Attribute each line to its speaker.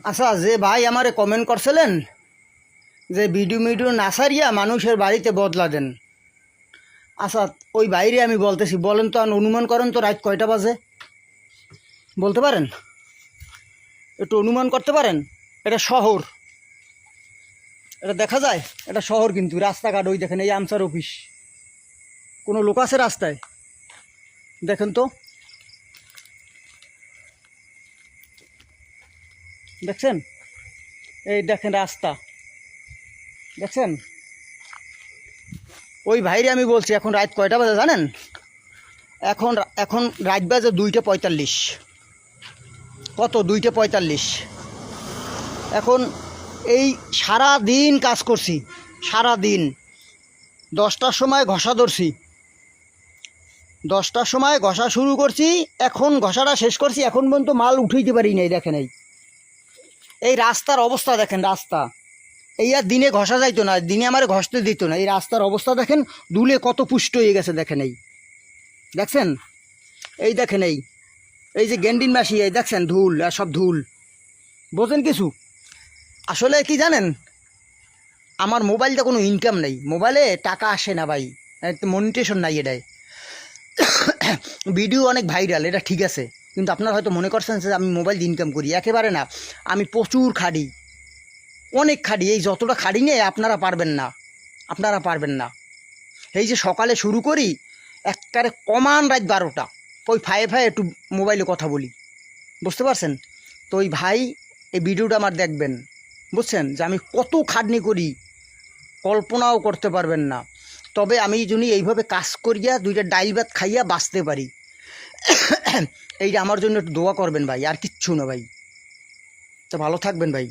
Speaker 1: আচ্ছা, যে ভাই আমারে কমেন্ট করছিলেন যে ভিডিও না সারিয়া মানুষের বাড়িতে বদলা দেন, আচ্ছা ওই বাইরে আমি বলতেছি, বলেন তো, অনুমান করেন তো রাত কয়টা বাজে? বলতে পারেন? একটু অনুমান করতে পারেন? এটা শহর, এটা দেখা যায়, এটা শহর, কিন্তু রাস্তাঘাট ওই দেখেন, এই আমসার অফিস, কোনো লোক আছে রাস্তায়? দেখেন তো, দেখছেন? এই দেখেন রাস্তা, দেখছেন? ওই ভাইরে আমি বলছি এখন রাত কয়টা বাজে জানেন? এখন এখন রাত বাজে 2:45। কত? 2:45। এখন এই সারা দিন কাজ করছি, সারা দিন 10টার সময় ঘষা ধরছি, 10টার সময় ঘষা শুরু করছি, এখন ঘষাটা শেষ করছি, এখন পর্যন্ত মাল উঠাইতে পারি নাই। দেখেন এই রাস্তার অবস্থা দেখেন, রাস্তা এই আর দিনে ঘষা যাইতো না, দিনে আমার ঘষতে দিত না। এই রাস্তার অবস্থা দেখেন, ধুলে কত পুষ্ট হয়ে গেছে। দেখেন দেখছেন? এই দেখেন এই যে গেন্ডিন মাসি, এই দেখছেন ধুল আর সব ধুল। বোঝেন কিছু? আসলে কি জানেন, আমার মোবাইলটা কোনো ইনকাম নেই, মোবাইলে টাকা আসে না ভাই, মনিটেশন নাই এটাই। ভিডিও অনেক ভাইরাল, এটা ঠিক আছে, কিন্তু আপনারা হয়তো মনে করছেন যে আমি মোবাইল দিয়ে ইনকাম করি। একেবারে না, আমি প্রচুর খাটি, অনেক খাটি। এই যতটা খাটি নিয়ে আপনারা পারবেন না, আপনারা পারবেন না। এই যে সকালে শুরু করি, একবারে কমান রাত 12টা, ওই ফায়ে একটু মোবাইলে কথা বলি, বুঝতে পারছেন? তো ওই ভাই এই ভিডিওটা আমার দেখবেন, বুঝছেন যে আমি কত খাটনি করি, কল্পনাও করতে পারবেন না। তবে আমি যদি এইভাবে কাজ করিয়া 2টা ডাইল ভাত খাইয়া বাঁচতে পারি, এইটা আমার জন্য একটু দোয়া করবেন ভাই, আর কিচ্ছু না ভাই। তো ভালো থাকবেন ভাই।